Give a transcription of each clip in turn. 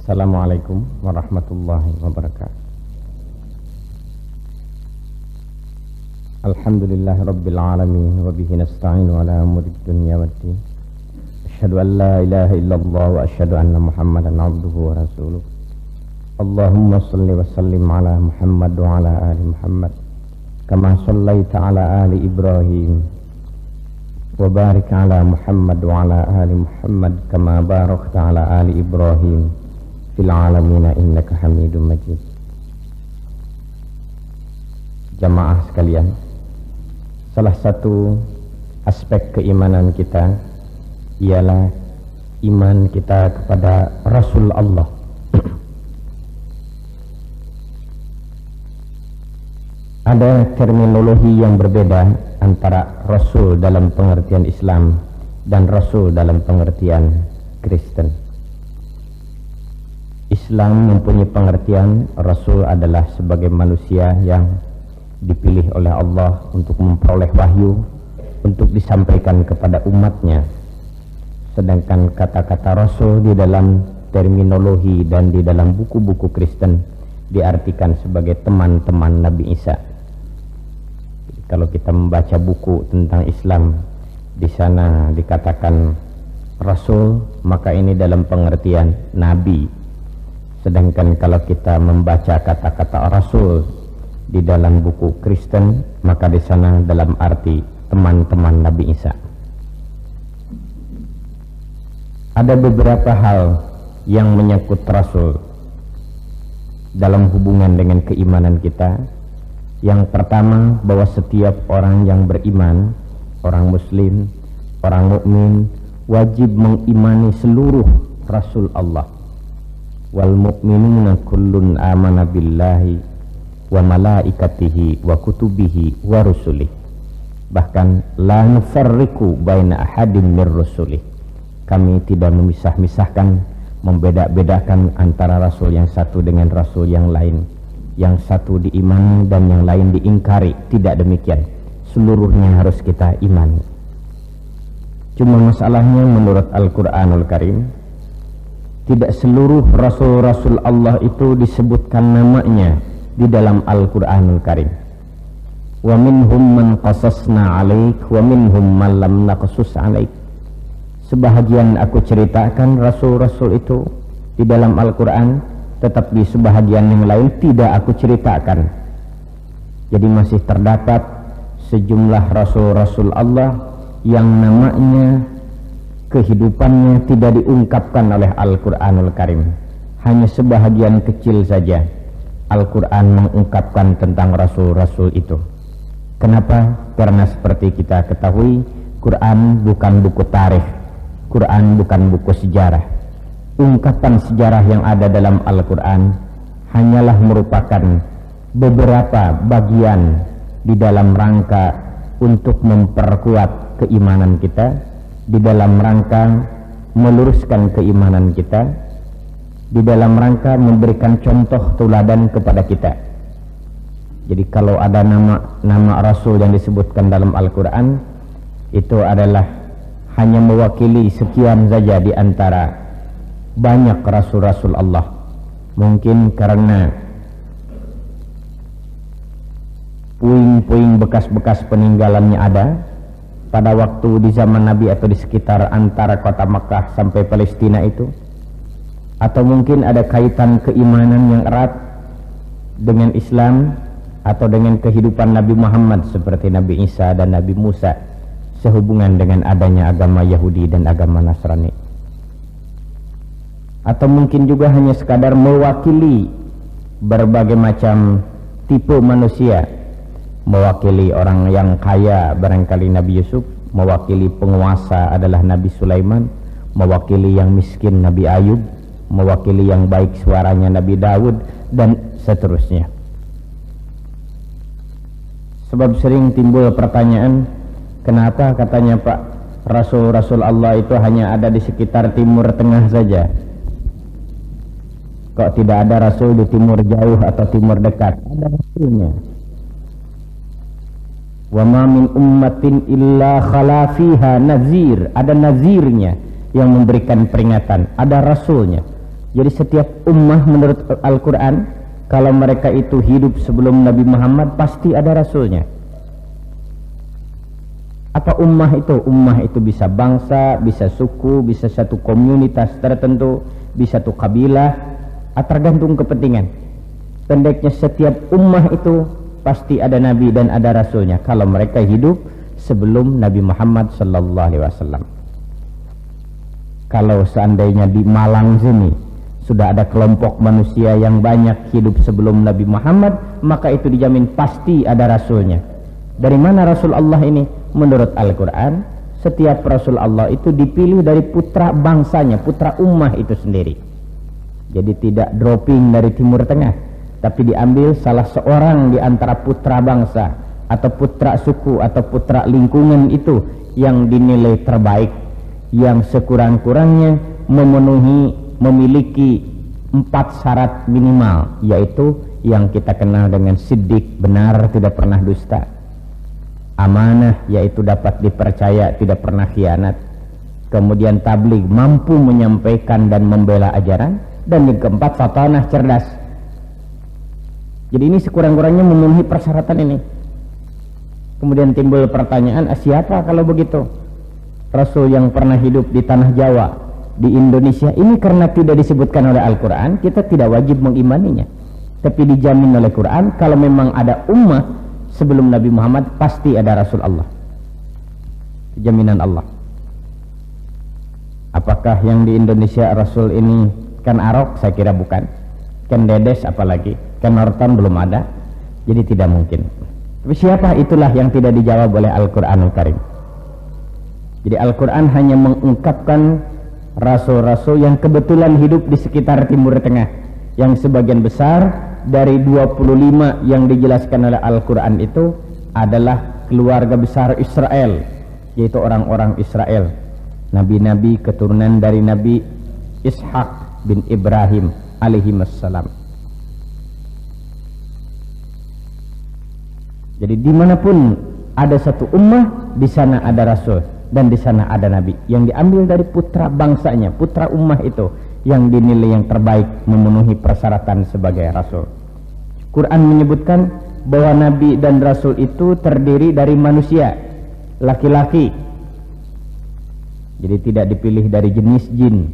Assalamualaikum warahmatullahi wabarakatuh. Alhamdulillahi rabbil alamin wa bihi nasta'inu ala umuri dunya waddin. Asyhadu an la ilaha illallah wa asyhadu anna Muhammadan abduhu wa rasuluh. Allahumma salli wa sallim ala Muhammad wa ala ali Muhammad kama sallaita ala ali Ibrahim wa barik ala Muhammad wa ala ali Muhammad kama barakta ala ali Ibrahim fil alamina innaka Hamidum Majid. Jamaah sekalian, salah satu aspek keimanan kita ialah iman kita kepada Rasul Allah. Ada terminologi yang berbeda antara Rasul dalam pengertian Islam dan Rasul dalam pengertian Kristen. Islam mempunyai pengertian Rasul adalah sebagai manusia yang dipilih oleh Allah untuk memperoleh wahyu untuk disampaikan kepada umatnya. Sedangkan kata-kata Rasul di dalam terminologi dan di dalam buku-buku Kristen diartikan sebagai teman-teman Nabi Isa. Kalau kita membaca buku tentang Islam, di sana dikatakan Rasul, maka ini dalam pengertian Nabi. Sedangkan kalau kita membaca kata-kata Rasul di dalam buku Kristen, maka di sana dalam arti teman-teman Nabi Isa. Ada beberapa hal yang menyangkut Rasul dalam hubungan dengan keimanan kita. Yang pertama, bahwa setiap orang yang beriman, orang muslim, orang mukmin wajib mengimani seluruh Rasul Allah. Wal mu'minuna kullun amana billahi wa malaikatihi wa kutubihi wa rusulih. Bahkan la nufarriqu baina ahadin mir rusulih. Kami tidak memisah-misahkan, membeda-bedakan antara rasul yang satu dengan rasul yang lain. Yang satu diimani dan yang lain diingkari. Tidak demikian. Seluruhnya harus kita imani. Cuma masalahnya menurut Al-Quranul Karim, tidak seluruh rasul-rasul Allah itu disebutkan namanya di dalam Al-Quranul Karim. Wa minhum man qasasna alaik wa minhum man lam naqsus alaik. Sebahagian aku ceritakan rasul-rasul itu di dalam Al-Quran, tetapi sebahagian yang lain tidak aku ceritakan. Jadi masih terdapat sejumlah rasul-rasul Allah yang namanya, kehidupannya tidak diungkapkan oleh Al-Quranul Karim. Hanya sebahagian kecil saja Al-Quran mengungkapkan tentang rasul-rasul itu. Kenapa? Karena seperti kita ketahui, Quran bukan buku tarikh, Quran bukan buku sejarah. Ungkapan sejarah yang ada dalam Al-Quran hanyalah merupakan beberapa bagian di dalam rangka untuk memperkuat keimanan kita, di dalam rangka meluruskan keimanan kita, di dalam rangka memberikan contoh teladan kepada kita. Jadi kalau ada nama Rasul yang disebutkan dalam Al-Quran, itu adalah hanya mewakili sekian saja di antara banyak rasul-rasul Allah. Mungkin karena puing-puing bekas-bekas peninggalannya ada pada waktu di zaman Nabi atau di sekitar antara kota Makkah sampai Palestina itu, atau mungkin ada kaitan keimanan yang erat dengan Islam atau dengan kehidupan Nabi Muhammad seperti Nabi Isa dan Nabi Musa, sehubungan dengan adanya agama Yahudi dan agama Nasrani. Atau mungkin juga hanya sekadar mewakili berbagai macam tipe manusia, mewakili orang yang kaya barangkali Nabi Yusuf, mewakili penguasa adalah Nabi Sulaiman, mewakili yang miskin Nabi Ayub, mewakili yang baik suaranya Nabi Daud, dan seterusnya. Sebab sering timbul pertanyaan, kenapa katanya Pak, rasul-rasul Allah itu hanya ada di sekitar Timur Tengah saja? Kok tidak ada rasul di Timur Jauh atau Timur Dekat? Ada rasulnya. Wa ma min ummatin illa khala fiha nazir. Ada nazirnya yang memberikan peringatan. Ada rasulnya. Jadi setiap ummah menurut Al-Quran, kalau mereka itu hidup sebelum Nabi Muhammad, pasti ada rasulnya. Apa ummah itu? Ummah itu bisa bangsa, bisa suku, bisa satu komunitas tertentu, bisa satu kabilah, tergantung kepentingan. Pendeknya setiap ummah itu pasti ada nabi dan ada rasulnya kalau mereka hidup sebelum Nabi Muhammad sallallahu alaihi wasallam. Kalau seandainya di Malang sini sudah ada kelompok manusia yang banyak hidup sebelum Nabi Muhammad, maka itu dijamin pasti ada rasulnya. Dari mana Rasul Allah ini? Menurut Al-Quran, setiap Rasul Allah itu dipilih dari putra bangsanya, putra ummah itu sendiri. Jadi tidak dropping dari Timur Tengah, tapi diambil salah seorang di antara putra bangsa atau putra suku atau putra lingkungan itu yang dinilai terbaik, yang sekurang-kurangnya memiliki 4 syarat minimal, yaitu yang kita kenal dengan siddiq, benar, tidak pernah dusta; amanah, yaitu dapat dipercaya, tidak pernah khianat; kemudian tabligh, mampu menyampaikan dan membela ajaran; dan yang keempat, fatanah, cerdas. Jadi ini sekurang-kurangnya memenuhi persyaratan ini. Kemudian timbul pertanyaan, siapa kalau begitu Rasul yang pernah hidup di tanah Jawa, di Indonesia ini? Karena tidak disebutkan oleh Al-Quran, kita tidak wajib mengimaninya, tapi dijamin oleh Quran kalau memang ada ummah sebelum Nabi Muhammad, pasti ada Rasul Allah. Jaminan Allah. Apakah yang di Indonesia Rasul ini kan Arok? Saya kira bukan. Kan Dedes apalagi, kan Norton belum ada. Jadi tidak mungkin. Tapi siapa? Itulah yang tidak dijawab oleh Al-Quranul Karim. Jadi Al-Quran hanya mengungkapkan rasul-rasul yang kebetulan hidup di sekitar Timur Tengah, yang sebagian besar dari 25 yang dijelaskan oleh Al-Quran itu adalah keluarga besar Israel, yaitu orang-orang Israel, nabi-nabi keturunan dari Nabi Ishak bin Ibrahim alaihimassalam. Jadi dimanapun ada satu ummah, di sana ada rasul dan di sana ada nabi yang diambil dari putra bangsanya, putra ummah itu yang dinilai yang terbaik, memenuhi persyaratan sebagai rasul. Quran menyebutkan bahwa nabi dan rasul itu terdiri dari manusia, laki-laki. Jadi tidak dipilih dari jenis jin.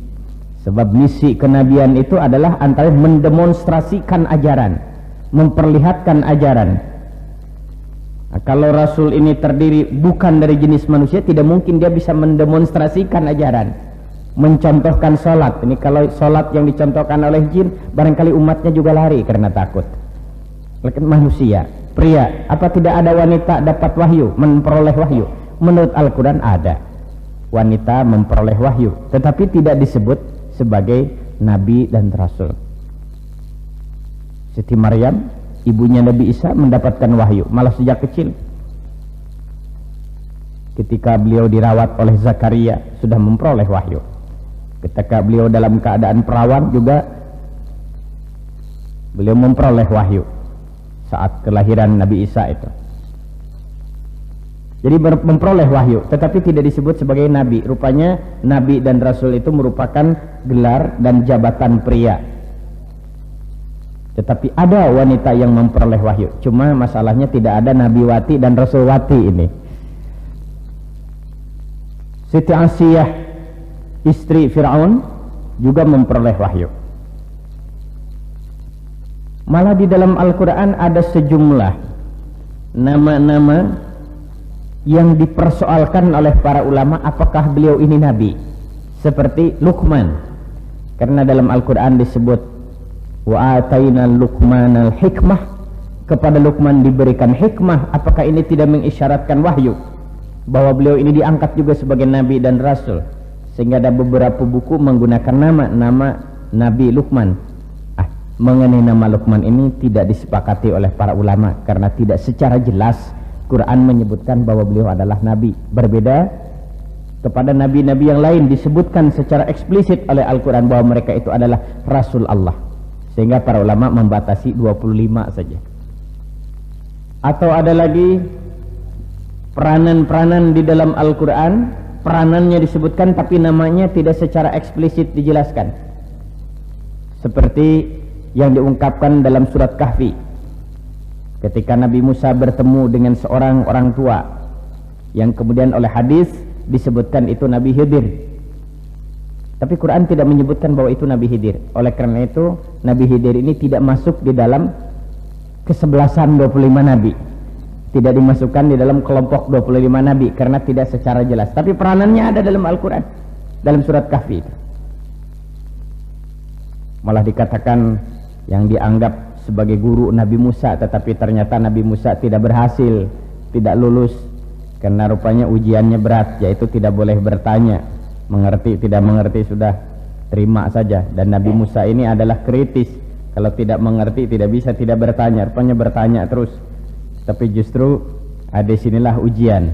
Sebab misi kenabian itu adalah antara mendemonstrasikan ajaran, memperlihatkan ajaran. Nah, kalau rasul ini terdiri bukan dari jenis manusia, tidak mungkin dia bisa mendemonstrasikan ajaran, mencontohkan sholat. Ini kalau sholat yang dicontohkan oleh jin, barangkali umatnya juga lari karena takut. Manusia, pria, apa tidak ada wanita dapat wahyu, memperoleh wahyu? Menurut Al-Quran ada wanita memperoleh wahyu, tetapi tidak disebut sebagai nabi dan rasul. Siti Maryam, ibunya Nabi Isa, mendapatkan wahyu malah sejak kecil. Ketika beliau dirawat oleh Zakaria sudah memperoleh wahyu. Ketika beliau dalam keadaan perawan juga beliau memperoleh wahyu saat kelahiran Nabi Isa itu. Jadi memperoleh wahyu, tetapi tidak disebut sebagai nabi. Rupanya nabi dan rasul itu merupakan gelar dan jabatan pria. Tetapi ada wanita yang memperoleh wahyu. Cuma masalahnya tidak ada nabiwati dan rasulwati ini. Siti Asiyah, istri Fir'aun, juga memperoleh wahyu. Malah di dalam Al-Quran ada sejumlah nama-nama yang dipersoalkan oleh para ulama, apakah beliau ini nabi, seperti Luqman, karena dalam Al-Quran disebut wa ataina Luqmanal hikmah, kepada Luqman diberikan hikmah. Apakah ini tidak mengisyaratkan wahyu, bahwa beliau ini diangkat juga sebagai nabi dan rasul, sehingga ada beberapa buku menggunakan nama Nabi Luqman. Mengenai nama Luqman ini tidak disepakati oleh para ulama, karena tidak secara jelas Quran menyebutkan bahwa beliau adalah nabi. Berbeda kepada nabi-nabi yang lain, disebutkan secara eksplisit oleh Al-Quran bahwa mereka itu adalah Rasul Allah, sehingga para ulama membatasi 25 saja. Atau ada lagi peranan-peranan di dalam Al-Quran, peranannya disebutkan tapi namanya tidak secara eksplisit dijelaskan. seperti yang diungkapkan dalam surat Kahfi ketika Nabi Musa bertemu dengan seorang orang tua yang kemudian oleh hadis disebutkan itu Nabi Khidir, tapi Quran tidak menyebutkan bahwa itu Nabi Khidir. Oleh karena itu Nabi Khidir ini tidak masuk di dalam kesebelasan 25 Nabi, tidak dimasukkan di dalam kelompok 25 Nabi karena tidak secara jelas, tapi peranannya ada dalam Al-Quran, dalam surat Kahfi. Malah dikatakan yang dianggap sebagai guru Nabi Musa, tetapi ternyata Nabi Musa tidak berhasil, tidak lulus, karena rupanya ujiannya berat, yaitu tidak boleh bertanya, mengerti tidak mengerti sudah terima saja. Dan Nabi Musa ini adalah kritis, kalau tidak mengerti tidak bisa tidak bertanya, rupanya bertanya terus. Tapi justru ada sinilah ujian.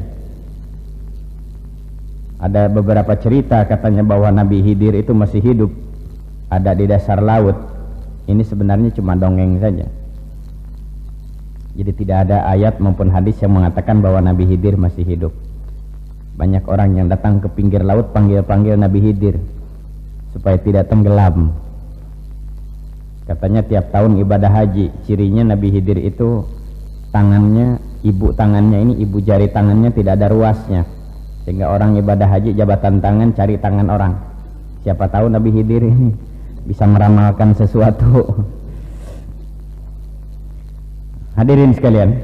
Ada beberapa cerita katanya bahwa Nabi Khidir itu masih hidup, ada di dasar laut. Ini sebenarnya cuma dongeng saja. Jadi tidak ada ayat maupun hadis yang mengatakan bahwa Nabi Khidir masih hidup. Banyak orang yang datang ke pinggir laut panggil-panggil Nabi Khidir supaya tidak tenggelam. Katanya tiap tahun ibadah haji, cirinya Nabi Khidir itu tangannya, ibu tangannya ini, ibu jari tangannya tidak ada ruasnya, sehingga orang ibadah haji jabatan tangan cari tangan orang. Siapa tahu Nabi Khidir ini bisa meramalkan sesuatu. Hadirin sekalian,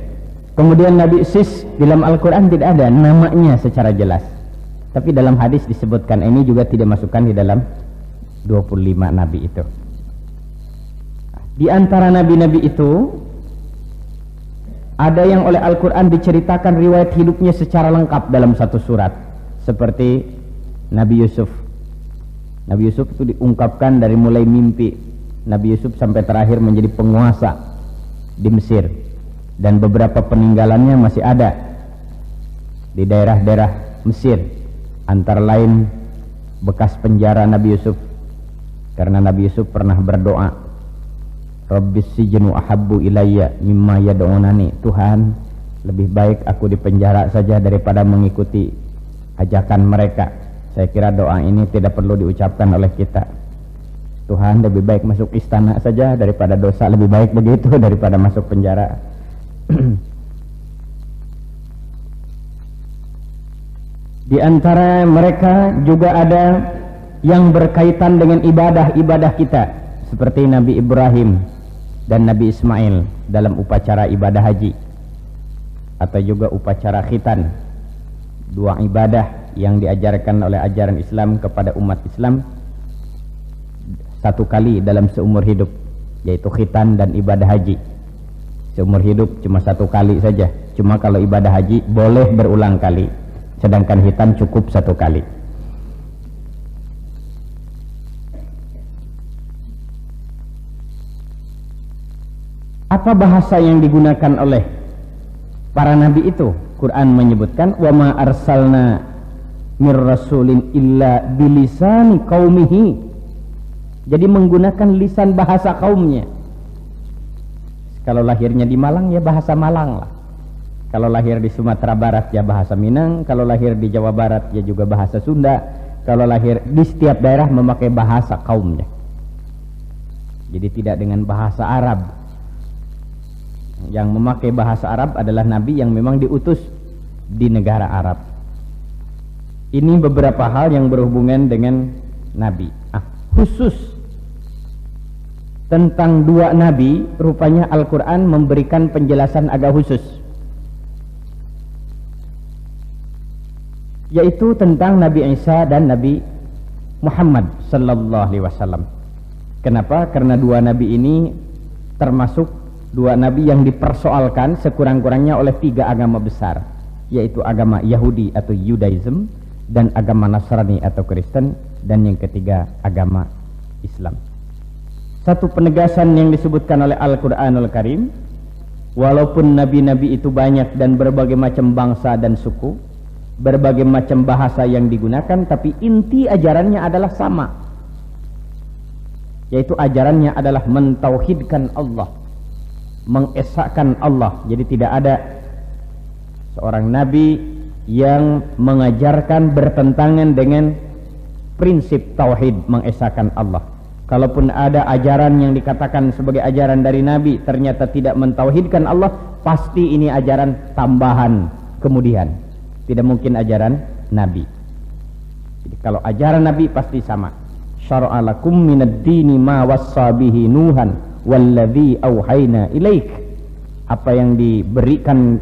kemudian Nabi Sis dalam Al-Quran tidak ada namanya secara jelas, tapi dalam hadis disebutkan. Ini juga tidak masukkan di dalam 25 Nabi itu. Di antara Nabi-Nabi itu ada yang oleh Al-Quran diceritakan riwayat hidupnya secara lengkap dalam satu surat, seperti Nabi Yusuf. Nabi Yusuf itu diungkapkan dari mulai mimpi Nabi Yusuf sampai terakhir menjadi penguasa di Mesir, dan beberapa peninggalannya masih ada di daerah-daerah Mesir, antara lain bekas penjara Nabi Yusuf, karena Nabi Yusuf pernah berdoa, Rabbis sijnu ahabbu ilayya mimma yad'unani, Tuhan lebih baik aku di penjara saja daripada mengikuti ajakan mereka. Saya kira doa ini tidak perlu diucapkan oleh kita. Tuhan lebih baik masuk istana saja daripada dosa, lebih baik begitu daripada masuk penjara. Di antara mereka juga ada yang berkaitan dengan ibadah-ibadah kita, seperti Nabi Ibrahim dan Nabi Ismail dalam upacara ibadah haji, atau juga upacara khitan, dua ibadah yang diajarkan oleh ajaran Islam kepada umat Islam satu kali dalam seumur hidup, yaitu khitan dan ibadah haji. Seumur hidup cuma satu kali saja, cuma kalau ibadah haji boleh berulang kali, sedangkan khitan cukup satu kali. Apa bahasa yang digunakan oleh para nabi itu? Quran menyebutkan, wa ma arsalna mir rasulin illa bilisani qaumihi. Jadi menggunakan lisan bahasa kaumnya. Kalau lahirnya di Malang ya bahasa Malang lah. Kalau lahir di Sumatera Barat ya bahasa Minang. Kalau lahir di Jawa Barat ya juga bahasa Sunda. Kalau lahir di setiap daerah memakai bahasa kaumnya. Jadi tidak dengan bahasa Arab. Yang memakai bahasa Arab adalah nabi yang memang diutus di negara Arab. Ini beberapa hal yang berhubungan dengan nabi. Khusus tentang dua nabi, rupanya Al-Quran memberikan penjelasan agak khusus, yaitu tentang Nabi Isa dan Nabi Muhammad sallallahu alaihi wasallam. Kenapa? Karena dua nabi ini termasuk dua nabi yang dipersoalkan sekurang-kurangnya oleh tiga agama besar, yaitu agama Yahudi atau Judaism, dan agama Nasrani atau Kristen, dan yang ketiga agama Islam. Satu penegasan yang disebutkan oleh Al-Quranul Karim, walaupun nabi-nabi itu banyak dan berbagai macam bangsa dan suku, berbagai macam bahasa yang digunakan, tapi inti ajarannya adalah sama, yaitu ajarannya adalah mentauhidkan Allah, mengesahkan Allah. Jadi tidak ada seorang nabi yang mengajarkan bertentangan dengan prinsip tauhid, mengesahkan Allah. Kalaupun ada ajaran yang dikatakan sebagai ajaran dari Nabi ternyata tidak mentauhidkan Allah, pasti ini ajaran tambahan kemudian, tidak mungkin ajaran Nabi. Jadi kalau ajaran Nabi pasti sama. Syara'a lakum minad dini ma wassa bihi Nuhan walladzi auhayna ilaik. Apa yang diberikan,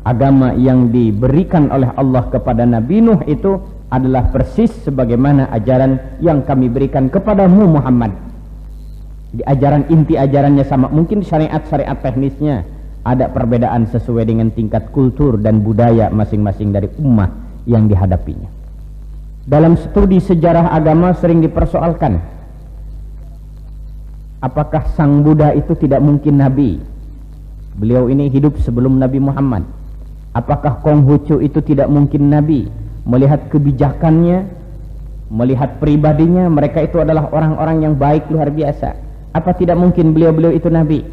agama yang diberikan oleh Allah kepada Nabi Nuh itu adalah persis sebagaimana ajaran yang kami berikan kepadamu Muhammad. Di ajaran, inti ajarannya sama. Mungkin syariat-syariat teknisnya ada perbedaan sesuai dengan tingkat kultur dan budaya masing-masing dari ummah yang dihadapinya. Dalam studi sejarah agama sering dipersoalkan, apakah Sang Buddha itu tidak mungkin Nabi? Beliau ini hidup sebelum Nabi Muhammad. Apakah Konghucu itu tidak mungkin Nabi? Melihat kebijakannya, melihat pribadinya, mereka itu adalah orang-orang yang baik luar biasa. Apa tidak mungkin beliau-beliau itu Nabi?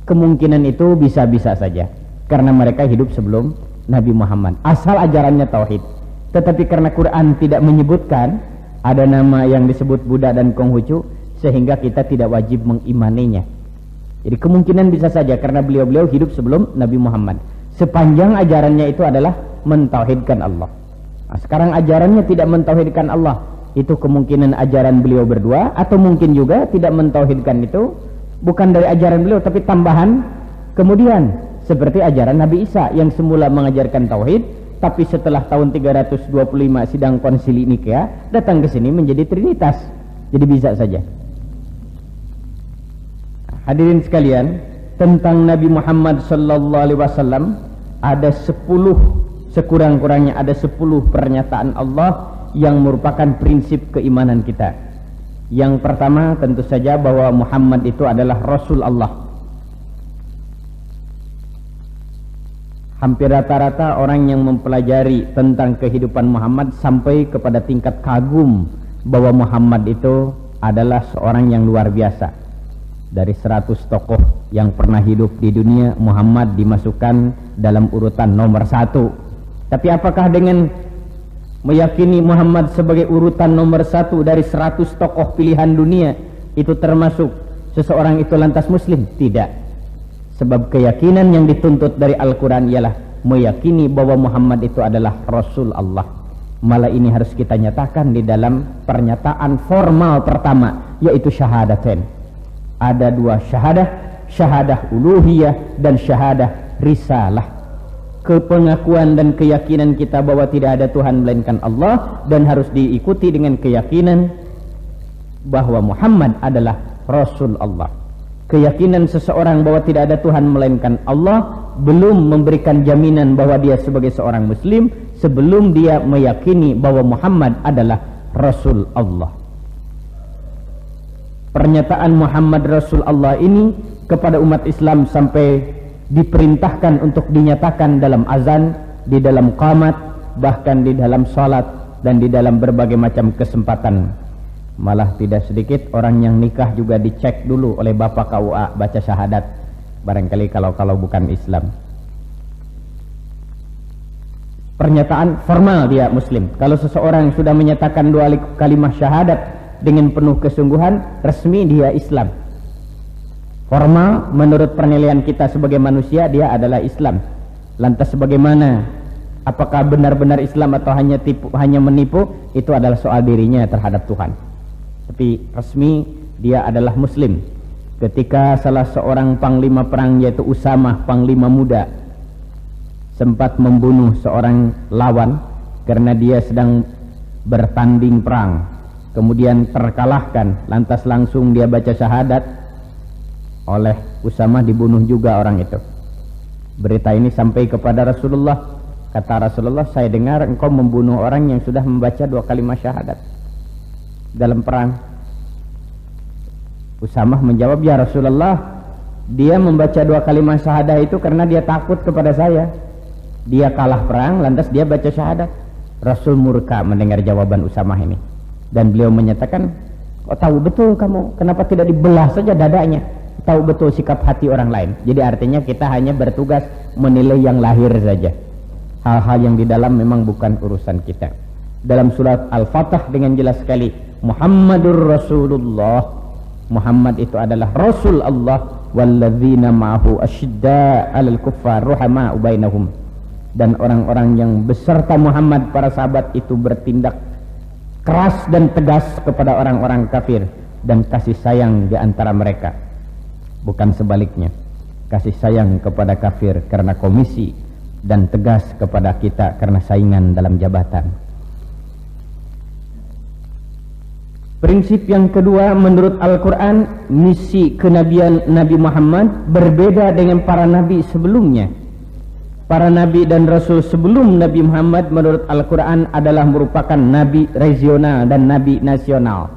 Kemungkinan itu bisa-bisa saja, karena mereka hidup sebelum Nabi Muhammad, asal ajarannya tauhid. Tetapi karena Quran tidak menyebutkan ada nama yang disebut Buddha dan Konghucu, sehingga kita tidak wajib mengimaninya. Jadi kemungkinan bisa saja karena beliau-beliau hidup sebelum Nabi Muhammad, sepanjang ajarannya itu adalah mentauhidkan Allah. Nah, sekarang ajarannya tidak mentauhidkan Allah, itu kemungkinan ajaran beliau berdua, atau mungkin juga tidak mentauhidkan itu bukan dari ajaran beliau tapi tambahan kemudian, seperti ajaran Nabi Isa yang semula mengajarkan tauhid, tapi setelah tahun 325 sidang konsili Nikea datang ke sini menjadi trinitas. Jadi bisa saja. Hadirin sekalian, tentang Nabi Muhammad sallallahu alaihi wasallam ada 10, sekurang-kurangnya ada 10 pernyataan Allah yang merupakan prinsip keimanan kita. Yang pertama tentu saja bahwa Muhammad itu adalah Rasul Allah. Hampir rata-rata orang yang mempelajari tentang kehidupan Muhammad sampai kepada tingkat kagum bahwa Muhammad itu adalah seorang yang luar biasa. Dari 100 tokoh yang pernah hidup di dunia, Muhammad dimasukkan dalam urutan nomor 1. Tapi apakah dengan meyakini Muhammad sebagai urutan nomor 1 dari 100 tokoh pilihan dunia itu termasuk seseorang itu lantas muslim? Tidak. Sebab keyakinan yang dituntut dari Al-Quran ialah meyakini bahwa Muhammad itu adalah Rasul Allah. Malah ini harus kita nyatakan di dalam pernyataan formal pertama, yaitu syahadatain. Ada 2 syahadah, syahadah uluhiyah dan syahadah risalah. Kepengakuan dan keyakinan kita bahwa tidak ada Tuhan melainkan Allah, dan harus diikuti dengan keyakinan bahwa Muhammad adalah Rasul Allah. Keyakinan seseorang bahwa tidak ada Tuhan melainkan Allah belum memberikan jaminan bahwa dia sebagai seorang muslim sebelum dia meyakini bahwa Muhammad adalah Rasul Allah. Pernyataan Muhammad Rasul Allah ini kepada umat Islam sampai diperintahkan untuk dinyatakan dalam azan, di dalam qamat, bahkan di dalam salat dan di dalam berbagai macam kesempatan. Malah tidak sedikit orang yang nikah juga dicek dulu oleh bapak KUA baca syahadat, barangkali kalau bukan Islam. Pernyataan formal dia muslim. Kalau seseorang sudah menyatakan 2 kalimat syahadat dengan penuh kesungguhan, resmi dia Islam. Formal menurut penilaian kita sebagai manusia dia adalah Islam. Lantas bagaimana? Apakah benar-benar Islam atau hanya menipu? Itu adalah soal dirinya terhadap Tuhan. Tapi resmi dia adalah muslim. Ketika salah seorang panglima perang yaitu Usamah, panglima muda, sempat membunuh seorang lawan karena dia sedang bertanding perang, kemudian terkalahkan, lantas langsung dia baca syahadat, oleh Usamah dibunuh juga orang itu. Berita ini sampai kepada Rasulullah. Kata Rasulullah, saya dengar engkau membunuh orang yang sudah membaca 2 kalimat syahadat dalam perang. Usamah menjawab, ya Rasulullah, dia membaca 2 kalimat syahadat itu karena dia takut kepada saya. Dia kalah perang, lantas dia baca syahadat. Rasul murka mendengar jawaban Usamah ini, dan beliau menyatakan, kok tahu betul kamu, kenapa tidak dibelah saja dadanya? Tahu betul sikap hati orang lain. Jadi artinya kita hanya bertugas menilai yang lahir saja. Hal-hal yang di dalam memang bukan urusan kita. dalam surat Al-Fatah dengan jelas sekali, Muhammadur Rasulullah. Muhammad itu adalah Rasul Allah. Walladzina ma'ahu asyidda 'alal kuffar ruhama'u bainahum. Dan orang-orang yang beserta Muhammad, para sahabat itu bertindak keras dan tegas kepada orang-orang kafir dan kasih sayang di antara mereka. Bukan sebaliknya, kasih sayang kepada kafir karena komisi dan tegas kepada kita karena saingan dalam jabatan. Prinsip yang kedua, menurut Al-Quran, misi kenabian Nabi Muhammad berbeda dengan para nabi sebelumnya. Para nabi dan rasul sebelum Nabi Muhammad menurut Al-Quran adalah merupakan nabi regional dan nabi nasional.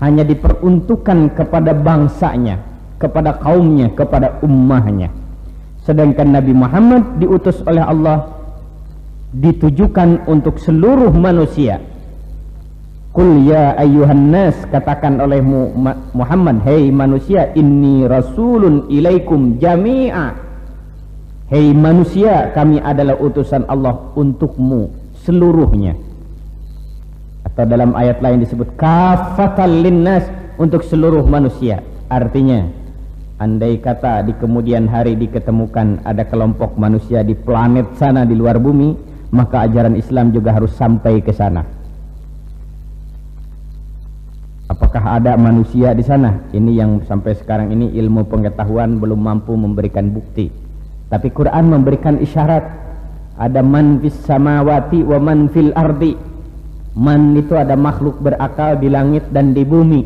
Hanya diperuntukkan kepada bangsanya, kepada kaumnya, kepada ummahnya. Sedangkan Nabi Muhammad diutus oleh Allah, ditujukan untuk seluruh manusia. Qul ya ayyuhan nas, katakan olehmu Muhammad, hei manusia, inni rasulun ilaikum jami'a. Hei manusia, kami adalah utusan Allah untukmu seluruhnya. Atau dalam ayat lain disebut kafatan linnas, untuk seluruh manusia. Artinya, andai kata di kemudian hari diketemukan ada kelompok manusia di planet sana di luar bumi, maka ajaran Islam juga harus sampai ke sana. Apakah ada manusia di sana? Ini yang sampai sekarang ini ilmu pengetahuan belum mampu memberikan bukti. Tapi Quran memberikan isyarat. Ada man fis samawati wa man fil ardi. Man itu ada makhluk berakal di langit dan di bumi.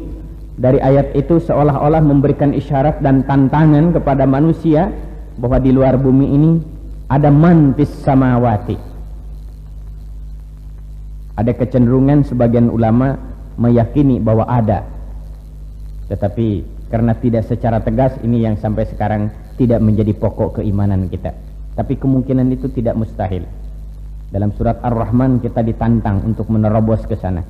Dari ayat itu seolah-olah memberikan isyarat dan tantangan kepada manusia bahwa di luar bumi ini ada man fis samawati. Ada kecenderungan sebagian ulama meyakini bahwa ada, tetapi karena tidak secara tegas, ini yang sampai sekarang tidak menjadi pokok keimanan kita. Tapi kemungkinan itu tidak mustahil. Dalam surat Ar-Rahman kita ditantang untuk menerobos ke sana.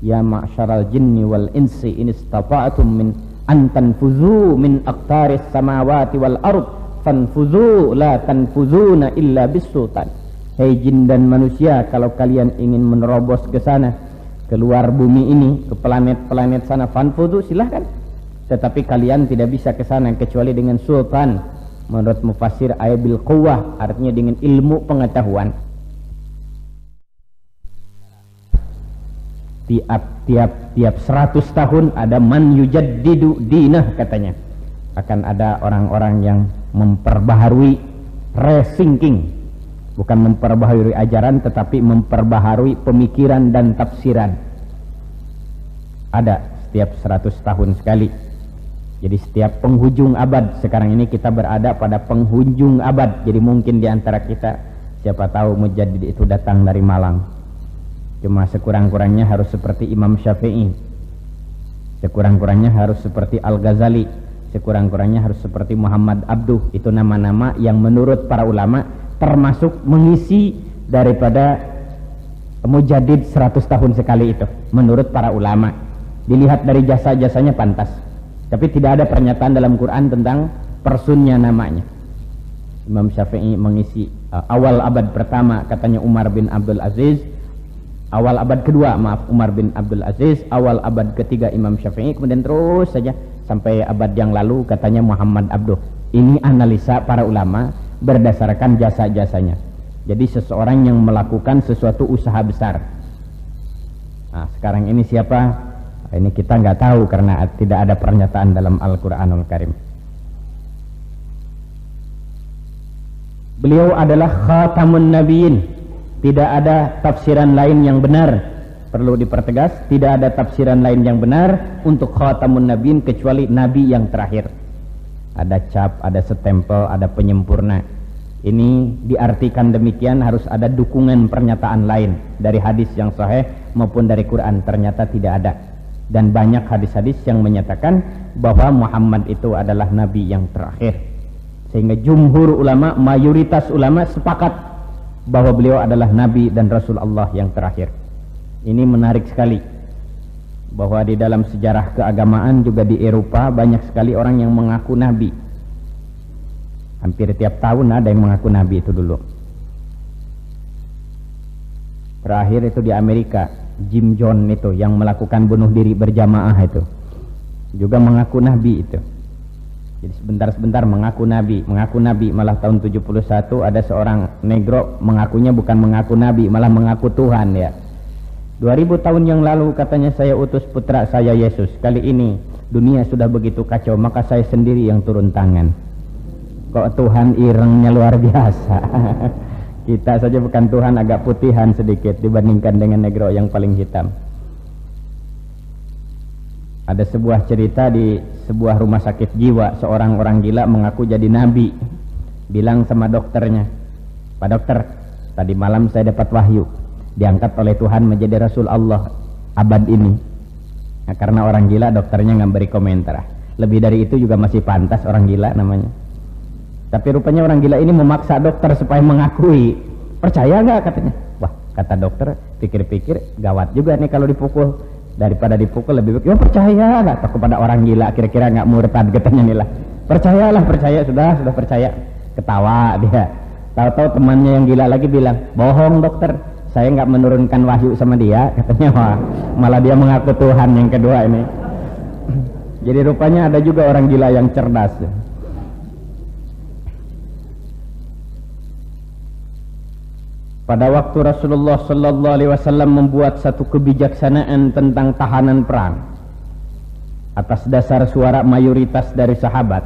Ya ma'syaral jinni wal insi in istata'tum min an tanfuzu min aqtaris samawati wal ard fanfuzu la tanfuzuna illa bisultan. Hei jin dan manusia, kalau kalian ingin menerobos ke sana, keluar bumi ini, ke planet-planet sana, fanfudu, silahkan. Tetapi kalian tidak bisa ke sana kecuali dengan sultan. Menurut mufassir, ayabil quwwah, artinya dengan ilmu pengetahuan. Tiap 100 tahun ada man yujaddidu dinah, katanya. Akan ada orang-orang yang memperbaharui, rethinking. Bukan memperbaharui ajaran, tetapi memperbaharui pemikiran dan tafsiran. Ada setiap 100 tahun sekali. Jadi setiap penghujung abad, sekarang ini kita berada pada penghujung abad. Jadi mungkin di antara kita, siapa tahu mujaddid itu datang dari Malang. Cuma sekurang-kurangnya harus seperti Imam Syafi'i. Sekurang-kurangnya harus seperti Al-Ghazali. Sekurang-kurangnya harus seperti Muhammad Abduh. Itu nama-nama yang menurut para ulama termasuk mengisi daripada mujaddid 100 tahun sekali itu. Menurut para ulama, dilihat dari jasa-jasanya pantas. Tapi tidak ada pernyataan dalam Quran tentang personnya namanya. Imam Syafi'i mengisi awal abad pertama, katanya Umar bin Abdul Aziz. Awal abad kedua, Umar bin Abdul Aziz. Awal abad ketiga Imam Syafi'i. Kemudian terus saja sampai abad yang lalu katanya Muhammad Abduh. Ini analisa para ulama berdasarkan jasa-jasanya. Jadi seseorang yang melakukan sesuatu usaha besar. Nah, sekarang ini siapa? Ini kita nggak tahu karena tidak ada pernyataan dalam Al-Quranul Karim. Beliau adalah khatamun nabiyyin. Tidak ada tafsiran lain yang benar. Perlu dipertegas, tidak ada tafsiran lain yang benar untuk khatamun nabiyyin kecuali nabi yang terakhir. Ada cap, ada stempel, ada penyempurna. Ini diartikan demikian, harus ada dukungan pernyataan lain dari hadis yang sahih maupun dari Quran. Ternyata tidak ada. Dan banyak hadis-hadis yang menyatakan bahwa Muhammad itu adalah nabi yang terakhir. Sehingga jumhur ulama, mayoritas ulama sepakat bahwa beliau adalah nabi dan rasul Allah yang terakhir. Ini menarik sekali, bahwa di dalam sejarah keagamaan juga di Eropa banyak sekali orang yang mengaku nabi. Hampir tiap tahun ada yang mengaku nabi itu dulu. Terakhir itu di Amerika, Jim Jones itu yang melakukan bunuh diri berjamaah itu juga mengaku nabi itu. Jadi sebentar-sebentar mengaku nabi, malah tahun 71 ada seorang negro mengakunya bukan mengaku nabi, malah mengaku Tuhan ya. 2000 tahun yang lalu katanya saya utus putra saya Yesus. Kali ini dunia sudah begitu kacau, maka saya sendiri yang turun tangan. Kok Tuhan irengnya luar biasa. Kita saja bukan Tuhan, agak putihan sedikit dibandingkan dengan negro yang paling hitam. Ada sebuah cerita di sebuah rumah sakit jiwa, seorang orang gila mengaku jadi nabi. Bilang sama dokternya, "Pak dokter, tadi malam saya dapat wahyu, diangkat oleh Tuhan menjadi Rasul Allah abad ini." Nah, karena orang gila, dokternya nggak beri komentar. Lebih dari itu juga masih pantas, orang gila namanya. Tapi rupanya orang gila ini memaksa dokter supaya mengakui. Percaya nggak katanya? Wah, kata dokter, pikir-pikir gawat juga nih kalau dipukul. Daripada dipukul lebih baik, ya percaya lah kepada orang gila, kira-kira nggak murtad katanya nih lah. Percayalah, percaya, sudah percaya. Ketawa dia. Tahu-tahu temannya yang gila lagi bilang, bohong dokter, saya nggak menurunkan wahyu sama dia katanya. Wah, malah dia mengaku Tuhan yang kedua ini. Jadi rupanya ada juga orang gila yang cerdas. Pada waktu Rasulullah sallallahu alaihi wasallam membuat satu kebijaksanaan tentang tahanan perang atas dasar suara mayoritas dari sahabat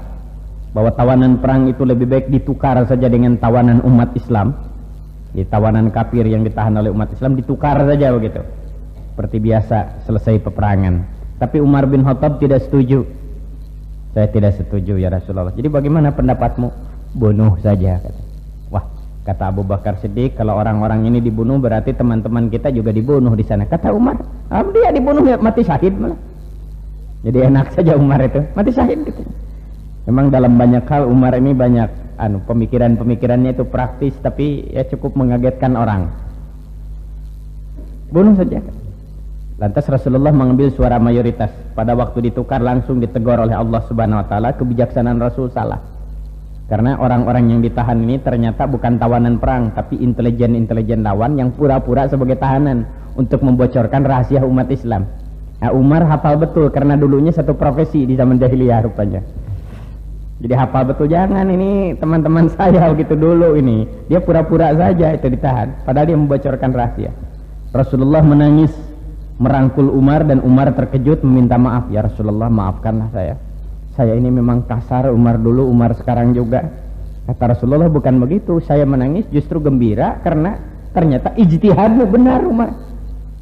bahwa tawanan perang itu lebih baik ditukar saja dengan tawanan umat Islam. Di tawanan kafir yang ditahan oleh umat Islam ditukar saja begitu. Seperti biasa selesai peperangan. Tapi Umar bin Khattab tidak setuju. Saya tidak setuju ya Rasulullah. Jadi bagaimana pendapatmu? Bunuh saja kata. Wah, kata Abu Bakar Siddiq, kalau orang-orang ini dibunuh berarti teman-teman kita juga dibunuh di sana. Kata Umar, dia dibunuh ya mati syahid malah. Jadi enak saja Umar itu, mati syahid gitu. Memang dalam banyak hal Umar ini banyak pemikiran-pemikirannya itu praktis, tapi ya cukup mengagetkan orang. Bunuh saja. Lantas Rasulullah mengambil suara mayoritas. Pada waktu ditukar langsung ditegur oleh Allah Subhanahu wa taala, kebijaksanaan Rasul salah. Karena orang-orang yang ditahan ini ternyata bukan tawanan perang, tapi intelijen lawan yang pura-pura sebagai tahanan untuk membocorkan rahasia umat Islam. Nah, Umar hafal betul karena dulunya satu profesi di zaman jahiliyah rupanya. Jadi hafal betul, jangan ini teman-teman saya begitu dulu ini. Dia pura-pura saja itu ditahan, padahal dia membocorkan rahasia. Rasulullah menangis merangkul Umar dan Umar terkejut meminta maaf. Ya Rasulullah, maafkanlah saya ini memang kasar, Umar dulu, Umar sekarang juga. Kata Rasulullah, bukan begitu, saya menangis justru gembira karena ternyata ijtihadmu benar Umar.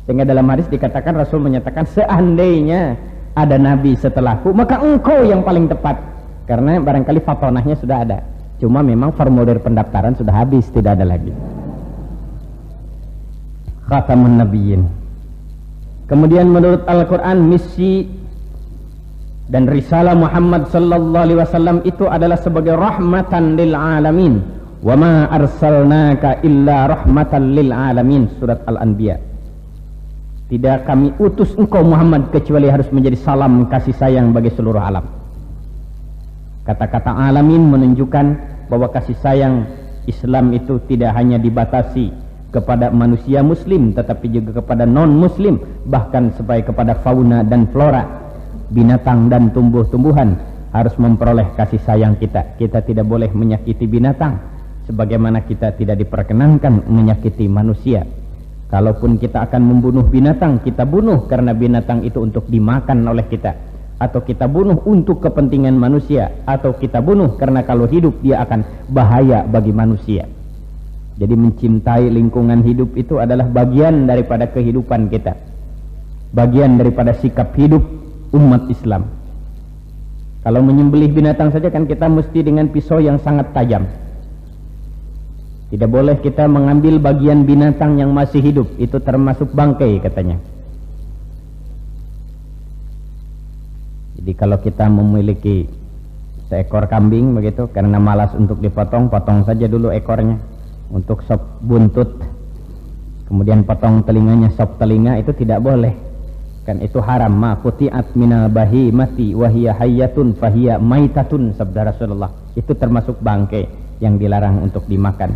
Sehingga dalam hadis dikatakan, Rasul menyatakan, seandainya ada nabi setelahku maka engkau yang paling tepat, karena barangkali fatonahnya sudah ada, cuma memang formulir pendaftaran sudah habis, tidak ada lagi. Khatamun Nabiyyin. Kemudian menurut Al-Quran, misi dan risalah Muhammad sallallahu alaihi wasallam itu adalah sebagai rahmatan lil alamin. Wa ma arsalnaka illa rahmatan lil alamin, surat Al-Anbiya. Tidak kami utus engkau Muhammad kecuali harus menjadi salam kasih sayang bagi seluruh alam. Kata-kata alamin menunjukkan bahwa kasih sayang Islam itu tidak hanya dibatasi kepada manusia muslim, tetapi juga kepada non muslim, bahkan sampai kepada fauna dan flora, binatang dan tumbuh-tumbuhan harus memperoleh kasih sayang kita. Kita tidak boleh menyakiti binatang sebagaimana kita tidak diperkenankan menyakiti manusia. Kalaupun kita akan membunuh binatang, kita bunuh karena binatang itu untuk dimakan oleh kita, atau kita bunuh untuk kepentingan manusia, atau kita bunuh karena kalau hidup dia akan bahaya bagi manusia. Jadi mencintai lingkungan hidup itu adalah bagian daripada kehidupan kita, bagian daripada sikap hidup umat Islam. Kalau menyembelih binatang saja kan kita mesti dengan pisau yang sangat tajam. Tidak boleh kita mengambil bagian binatang yang masih hidup, itu termasuk bangkai katanya. Jadi kalau kita memiliki seekor kambing begitu, karena malas untuk dipotong, potong saja dulu ekornya untuk sop buntut, kemudian potong telinganya, sop telinga, itu tidak boleh. Kan itu haram. Ma quti'at minal bahimati wa hiya hayyatun fahiya maitatun, sabda Rasulullah. Itu termasuk bangkai yang dilarang untuk dimakan.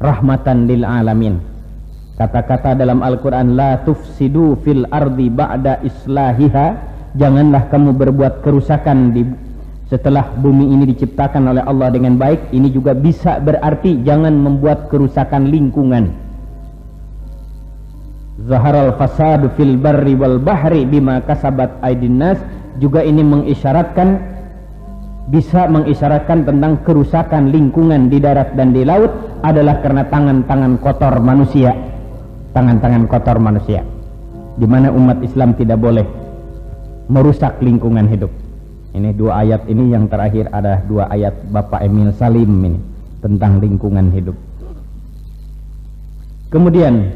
Rahmatan lil alamin. Kata-kata dalam Al-Quran, la tufsidu fil ardi ba'da islahiha, janganlah kamu berbuat kerusakan setelah bumi ini diciptakan oleh Allah dengan baik. Ini juga bisa berarti jangan membuat kerusakan lingkungan. Zaharal fasadu fil barri wal bahri bima kasabat aydin nas, juga ini bisa mengisyaratkan tentang kerusakan lingkungan di darat dan di laut adalah karena tangan-tangan kotor manusia. Tangan-tangan kotor manusia, di mana umat Islam tidak boleh merusak lingkungan hidup. Ini dua ayat ini yang terakhir ada dua ayat Bapak Emil Salim ini tentang lingkungan hidup. Kemudian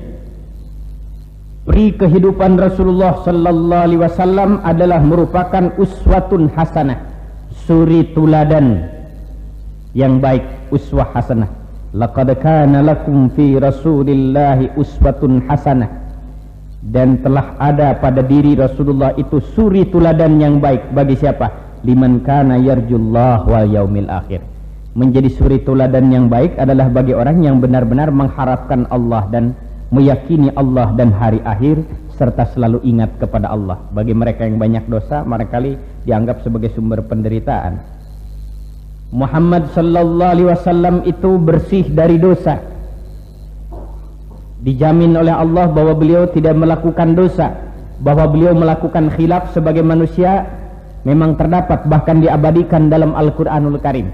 pri kehidupan Rasulullah sallallahu alaihi wasallam adalah merupakan uswatun hasanah, suri tuladan yang baik, uswah hasanah. Laqad kana lakum fi Rasulillahi uswatun hasanah, dan telah ada pada diri Rasulullah itu suri tuladan yang baik bagi siapa? Liman kana yarjullah wal yaumil akhir. Menjadi suri tuladan yang baik adalah bagi orang yang benar-benar mengharapkan Allah dan meyakini Allah dan hari akhir, serta selalu ingat kepada Allah. Bagi mereka yang banyak dosa, barangkali dianggap sebagai sumber penderitaan. Muhammad sallallahu alaihi wasallam itu bersih dari dosa. Dijamin oleh Allah bahwa beliau tidak melakukan dosa, bahwa beliau melakukan khilaf sebagai manusia memang terdapat, bahkan diabadikan dalam Al-Qur'anul Karim.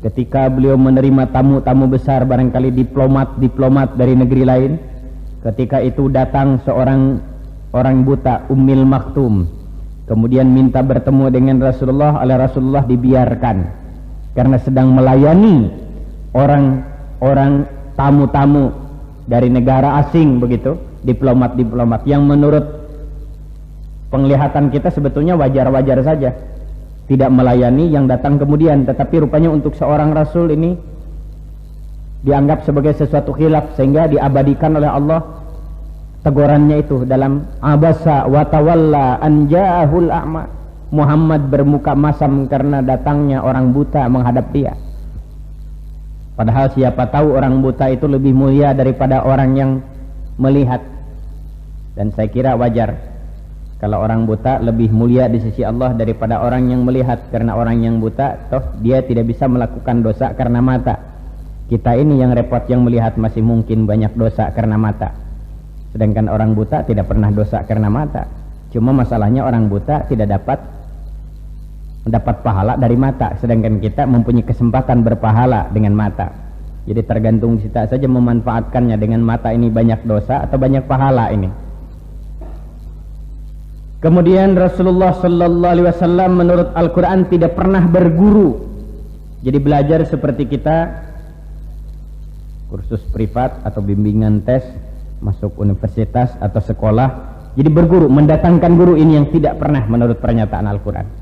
Ketika beliau menerima tamu-tamu besar, barangkali diplomat dari negeri lain, ketika itu datang seorang orang buta, Ummil Maktum, kemudian minta bertemu dengan Rasulullah, oleh Rasulullah dibiarkan karena sedang melayani orang-orang tamu-tamu dari negara asing, begitu, diplomat-diplomat yang menurut penglihatan kita sebetulnya wajar-wajar saja, tidak melayani yang datang kemudian, tetapi rupanya untuk seorang rasul ini dianggap sebagai sesuatu khilaf, sehingga diabadikan oleh Allah tegurannya itu dalam abasa wa tawalla an ja'ahul a'ma. Muhammad bermuka masam karena datangnya orang buta menghadap dia. Padahal siapa tahu orang buta itu lebih mulia daripada orang yang melihat. Dan saya kira wajar kalau orang buta lebih mulia di sisi Allah daripada orang yang melihat, karena orang yang buta toh dia tidak bisa melakukan dosa karena mata. Kita ini yang repot, yang melihat masih mungkin banyak dosa karena mata, sedangkan orang buta tidak pernah dosa karena mata. Cuma masalahnya orang buta tidak mendapat pahala dari mata, sedangkan kita mempunyai kesempatan berpahala dengan mata. Jadi tergantung kita saja memanfaatkannya. Dengan mata ini banyak dosa atau banyak pahala ini. Kemudian Rasulullah sallallahu alaihi wasallam menurut Al-Qur'an tidak pernah berguru. Jadi belajar seperti kita kursus privat atau bimbingan tes masuk universitas atau sekolah. Jadi berguru, mendatangkan guru, ini yang tidak pernah menurut pernyataan Al-Qur'an.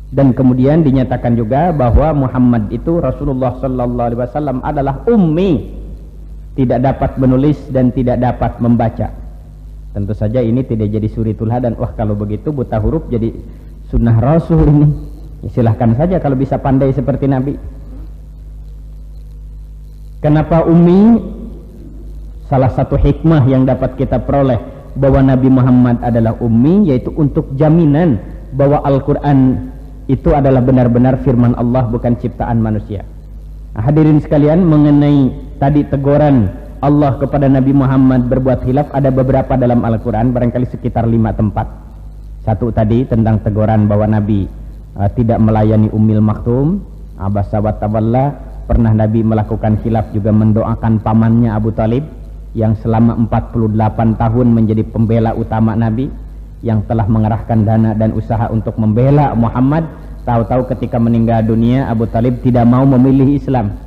Dan kemudian dinyatakan juga bahwa Muhammad itu, Rasulullah sallallahu alaihi wasallam, adalah ummi, tidak dapat menulis dan tidak dapat membaca. Tentu saja ini tidak jadi suri tuladan. Wah, kalau begitu buta huruf jadi sunnah Rasul ini. Silahkan saja kalau bisa pandai seperti Nabi. Kenapa ummi? Salah satu hikmah yang dapat kita peroleh bahwa Nabi Muhammad adalah ummi, yaitu untuk jaminan bahwa Al-Quran itu adalah benar-benar firman Allah, bukan ciptaan manusia. Nah, hadirin sekalian, mengenai tadi teguran Allah kepada Nabi Muhammad berbuat khilaf, ada beberapa dalam Al-Quran, barangkali sekitar 5 tempat. Satu tadi tentang teguran bahwa Nabi tidak melayani Ummil Maktum, abasa wa tawalla. Pernah Nabi melakukan khilaf juga mendoakan pamannya Abu Talib, yang selama 48 tahun menjadi pembela utama Nabi, yang telah mengerahkan dana dan usaha untuk membela Muhammad. Tahu-tahu ketika meninggal dunia, Abu Talib tidak mau memilih Islam.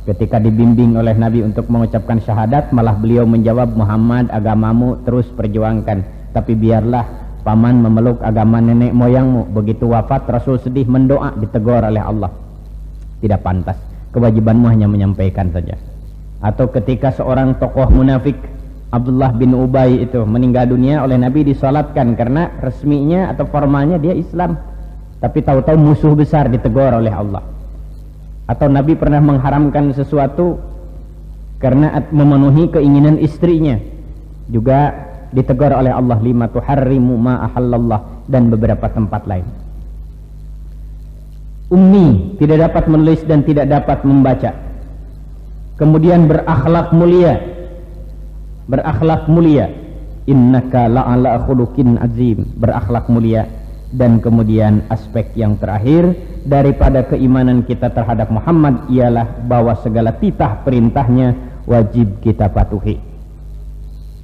Ketika dibimbing oleh Nabi untuk mengucapkan syahadat, malah beliau menjawab, Muhammad, agamamu terus perjuangkan, tapi biarlah paman memeluk agama nenek moyangmu. Begitu wafat, Rasul sedih mendoa, ditegur oleh Allah. Tidak pantas, kewajibanmu hanya menyampaikan saja. Atau ketika seorang tokoh munafik, Abdullah bin Ubay itu meninggal dunia, oleh Nabi disalatkan karena resminya atau formalnya dia Islam, tapi tahu-tahu musuh besar, ditegur oleh Allah. Atau Nabi pernah mengharamkan sesuatu karena memenuhi keinginan istrinya. Juga ditegur oleh Allah, lima tuharrimu ma ahallallah, dan beberapa tempat lain. Ummi, tidak dapat menulis dan tidak dapat membaca. Kemudian berakhlak mulia, innaka la'ala khuluqin azim, berakhlak mulia. Dan kemudian aspek yang terakhir daripada keimanan kita terhadap Muhammad ialah bahwa segala titah perintahnya wajib kita patuhi,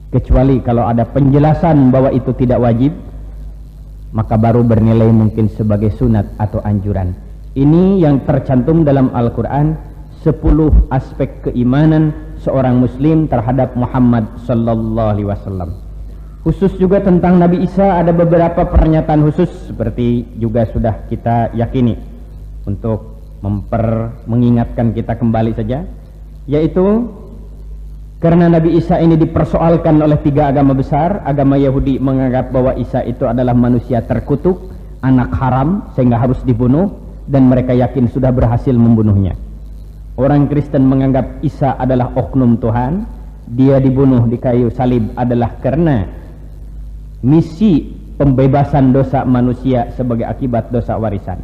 kecuali kalau ada penjelasan bahwa itu tidak wajib, maka baru bernilai mungkin sebagai sunat atau anjuran. Ini yang tercantum dalam Al-Quran, 10 aspek keimanan seorang muslim terhadap Muhammad sallallahu alaihi wasallam. Khusus juga tentang Nabi Isa ada beberapa pernyataan khusus, seperti juga sudah kita yakini, untuk mengingatkan kita kembali saja, yaitu karena Nabi Isa ini dipersoalkan oleh 3 agama besar. Agama Yahudi menganggap bahwa Isa itu adalah manusia terkutuk, anak haram, sehingga harus dibunuh, dan mereka yakin sudah berhasil membunuhnya. Orang Kristen menganggap Isa adalah oknum Tuhan, dia dibunuh di kayu salib adalah karena misi pembebasan dosa manusia sebagai akibat dosa warisan,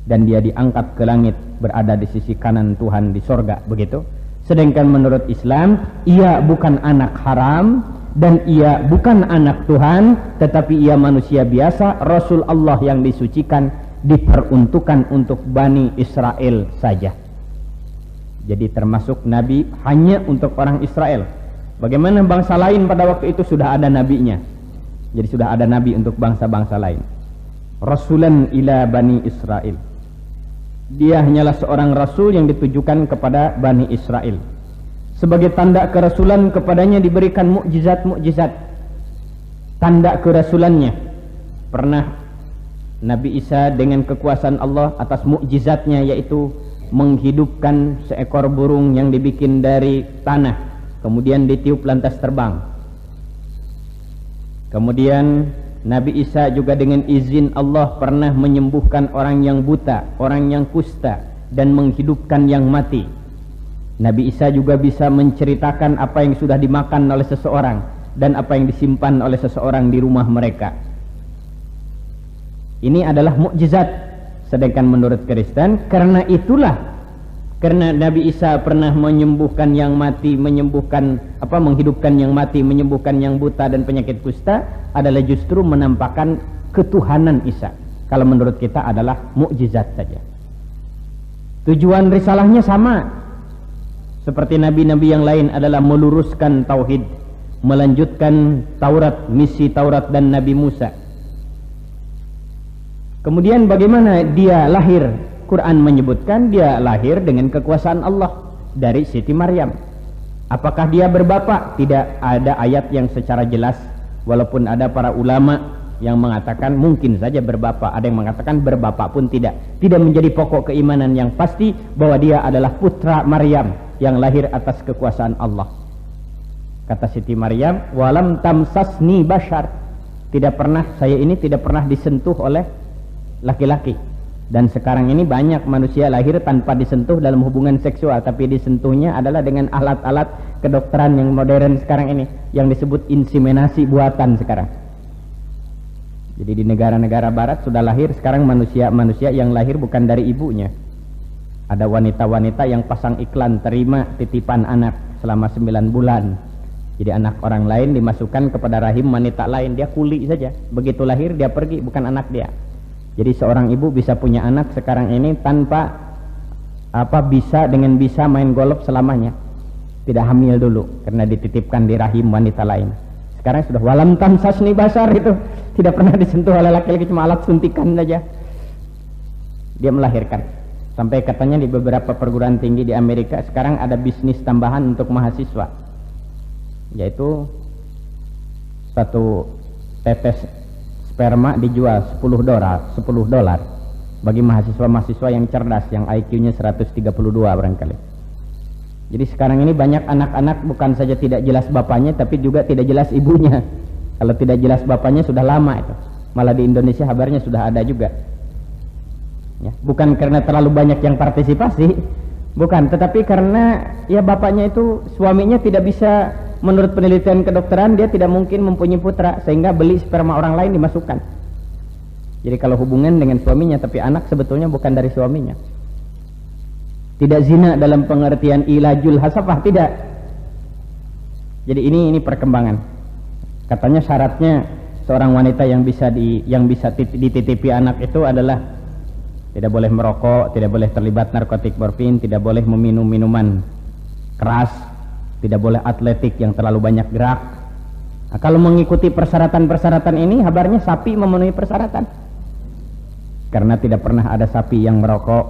dan dia diangkat ke langit berada di sisi kanan Tuhan di sorga, begitu. Sedangkan menurut Islam, ia bukan anak haram dan ia bukan anak Tuhan, tetapi ia manusia biasa, Rasul Allah yang disucikan, diperuntukkan untuk Bani Israel saja. Jadi termasuk Nabi hanya untuk orang Israel. Bagaimana bangsa lain pada waktu itu sudah ada nabinya. Jadi sudah ada nabi untuk bangsa-bangsa lain. Rasulan ila Bani Israel. Dia hanyalah seorang rasul yang ditujukan kepada Bani Israel. Sebagai tanda kerasulan kepadanya diberikan mukjizat-mukjizat. Tanda kerasulannya. Pernah Nabi Isa dengan kekuasaan Allah atas mukjizatnya, yaitu menghidupkan seekor burung yang dibikin dari tanah, kemudian ditiup lantas terbang. Kemudian Nabi Isa juga dengan izin Allah pernah menyembuhkan orang yang buta, orang yang kusta, dan menghidupkan yang mati. Nabi Isa juga bisa menceritakan apa yang sudah dimakan oleh seseorang dan apa yang disimpan oleh seseorang di rumah mereka. Ini adalah mukjizat. Sedangkan menurut Kristen, karena Nabi Isa pernah menyembuhkan yang mati, menghidupkan yang mati, menyembuhkan yang buta dan penyakit kusta, adalah justru menampakkan ketuhanan Isa. Kalau menurut kita adalah mukjizat saja. Tujuan risalahnya sama seperti nabi-nabi yang lain, adalah meluruskan tauhid, melanjutkan Taurat, misi Taurat dan Nabi Musa. Kemudian bagaimana dia lahir? Quran menyebutkan dia lahir dengan kekuasaan Allah dari Siti Maryam. Apakah dia berbapak? Tidak ada ayat yang secara jelas, walaupun ada para ulama yang mengatakan mungkin saja berbapak, ada yang mengatakan berbapak pun tidak. Tidak menjadi pokok keimanan, yang pasti bahwa dia adalah putra Maryam yang lahir atas kekuasaan Allah. Kata Siti Maryam, walam tamsasni bashar, saya ini tidak pernah disentuh oleh laki-laki. Dan sekarang ini banyak manusia lahir tanpa disentuh dalam hubungan seksual, tapi disentuhnya adalah dengan alat-alat kedokteran yang modern sekarang ini, yang disebut inseminasi buatan sekarang. Jadi di negara-negara barat sudah lahir sekarang manusia yang lahir bukan dari ibunya. Ada wanita-wanita yang pasang iklan terima titipan anak selama 9 bulan. Jadi anak orang lain dimasukkan kepada rahim wanita lain, dia kuli saja. Begitu lahir dia pergi, bukan anak dia. Jadi seorang ibu bisa punya anak sekarang ini tanpa bisa main golf selamanya. Tidak hamil dulu karena dititipkan di rahim wanita lain. Sekarang sudah walam tamsasni basar, itu tidak pernah disentuh oleh laki-laki, cuma alat suntikan saja. Dia melahirkan. Sampai katanya di beberapa perguruan tinggi di Amerika sekarang ada bisnis tambahan untuk mahasiswa, yaitu satu tetes sperma dijual $10 bagi mahasiswa-mahasiswa yang cerdas, yang IQ-nya 132 barangkali. Jadi sekarang ini banyak anak-anak bukan saja tidak jelas bapaknya, tapi juga tidak jelas ibunya. Kalau tidak jelas bapaknya sudah lama itu. Malah di Indonesia kabarnya sudah ada juga. Ya, bukan karena terlalu banyak yang partisipasi, Bukan, tetapi karena ya bapaknya itu, suaminya tidak bisa, menurut penelitian kedokteran dia tidak mungkin mempunyai putra, sehingga beli sperma orang lain dimasukkan. Jadi kalau hubungan dengan suaminya tapi anak sebetulnya bukan dari suaminya. Tidak zina dalam pengertian ilajul hasafah, tidak. Jadi ini perkembangan. Katanya syaratnya seorang wanita yang bisa dititipi anak itu adalah tidak boleh merokok, tidak boleh terlibat narkotik morfin, tidak boleh meminum minuman keras, tidak boleh atletik yang terlalu banyak gerak. Nah, kalau mengikuti persyaratan-persyaratan ini, kabarnya sapi memenuhi persyaratan. Karena tidak pernah ada sapi yang merokok,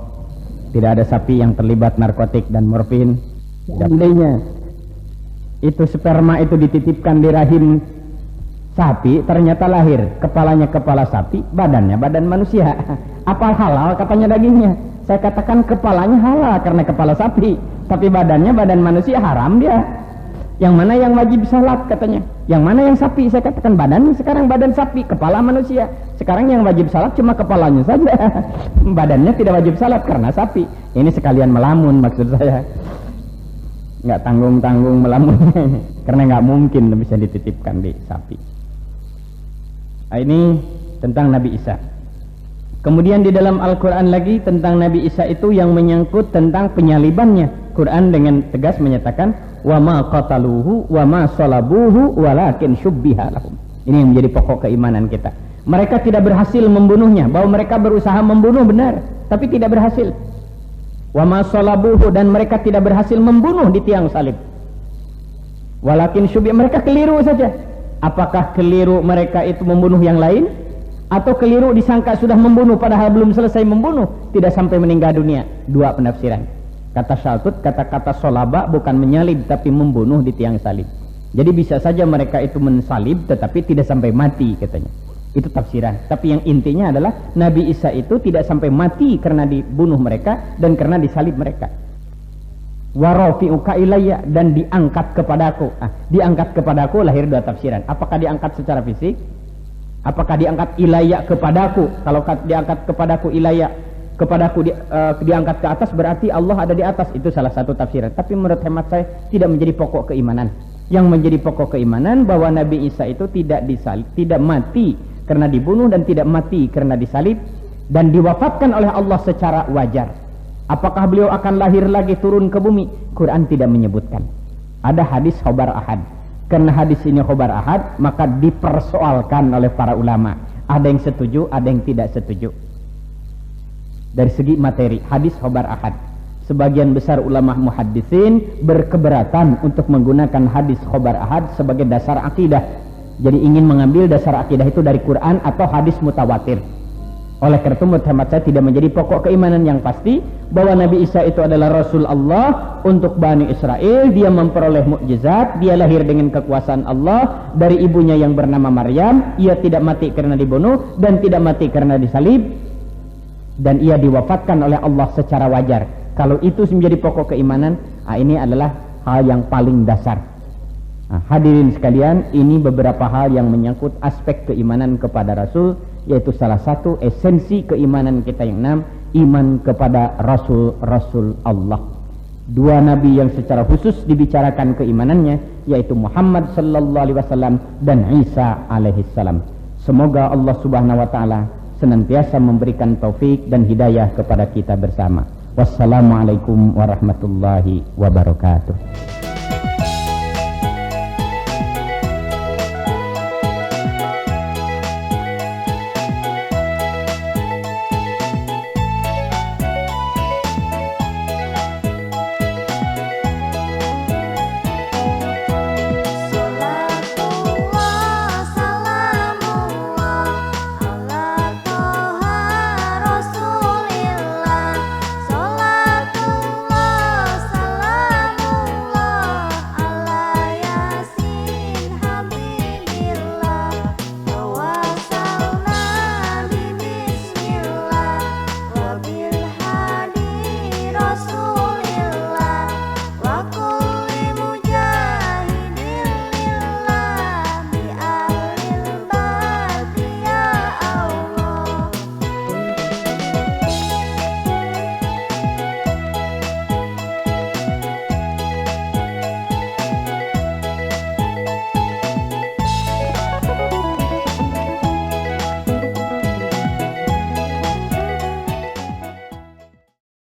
tidak ada sapi yang terlibat narkotik dan morfin. Seandainya itu sperma itu dititipkan di rahim sapi, ternyata lahir kepalanya kepala sapi, badannya badan manusia. Apa halal katanya dagingnya? Saya katakan kepalanya halal karena kepala sapi, tapi badannya badan manusia, haram dia. Yang mana yang wajib salat katanya? Yang mana yang sapi? Saya katakan badan, sekarang badan sapi, kepala manusia. Sekarang yang wajib salat cuma kepalanya saja. Badannya tidak wajib salat karena sapi. Ini sekalian melamun maksud saya. Nggak tanggung-tanggung melamun. Karena nggak mungkin bisa dititipkan di sapi. Nah, ini tentang Nabi Isa. Kemudian di dalam Al-Quran lagi tentang Nabi Isa itu yang menyangkut tentang penyalibannya. Quran dengan tegas menyatakan wa ma qataluhu wa ma salabuhu walakin syubbiha lahum. Ini yang menjadi pokok keimanan kita. Mereka tidak berhasil membunuhnya, bahwa mereka berusaha membunuh benar, tapi tidak berhasil. Wa ma salabuhu, dan mereka tidak berhasil membunuh di tiang salib. Walakin syubbiha, mereka keliru saja. Apakah keliru mereka itu membunuh yang lain? Atau keliru disangka sudah membunuh padahal belum selesai membunuh, tidak sampai meninggal dunia? Dua penafsiran. Kata Syaltut, kata-kata solaba bukan menyalib tapi membunuh di tiang salib. Jadi bisa saja mereka itu mensalib tetapi tidak sampai mati katanya. Itu tafsiran. Tapi yang intinya adalah Nabi Isa itu tidak sampai mati karena dibunuh mereka dan karena disalib mereka. Warafi'uka ilayya, dan diangkat kepadaku. Diangkat kepadaku lahir dua tafsiran. Apakah diangkat secara fisik? Apakah diangkat ilayya kepadaku? Kalau diangkat kepadaku ilayya, kepadaku diangkat ke atas, berarti Allah ada di atas. Itu salah satu tafsiran. Tapi menurut hemat saya tidak menjadi pokok keimanan. Yang menjadi pokok keimanan bahwa Nabi Isa itu tidak disalib, tidak mati karena dibunuh dan tidak mati karena disalib, dan diwafatkan oleh Allah secara wajar. Apakah beliau akan lahir lagi turun ke bumi? Quran tidak menyebutkan. Ada hadis khobar ahad. Karena hadis ini khobar ahad, maka dipersoalkan oleh para ulama. Ada yang setuju, ada yang tidak setuju. Dari segi materi, hadis khobar ahad. Sebagian besar ulama muhaddisin berkeberatan untuk menggunakan hadis khobar ahad sebagai dasar akidah. Jadi ingin mengambil dasar akidah itu dari Quran atau hadis mutawatir. Oleh karena itu menurut hemat saya tidak menjadi pokok keimanan. Yang pasti bahwa Nabi Isa itu adalah Rasul Allah untuk Bani Israel. Dia memperoleh mukjizat, dia lahir dengan kekuasaan Allah dari ibunya yang bernama Maryam. Ia tidak mati karena dibunuh dan tidak mati karena disalib, dan ia diwafatkan oleh Allah secara wajar. Kalau itu menjadi pokok keimanan, ini adalah hal yang paling dasar. Hadirin sekalian, ini beberapa hal yang menyangkut aspek keimanan kepada Rasul, yaitu salah satu esensi keimanan kita yang 6, iman kepada Rasul-Rasul Allah. Dua nabi yang secara khusus dibicarakan keimanannya, yaitu Muhammad sallallahu alaihi wasallam dan Isa alaihi salam. Semoga Allah subhanahu wa ta'ala senantiasa memberikan taufik dan hidayah kepada kita bersama. Wassalamualaikum warahmatullahi wabarakatuh.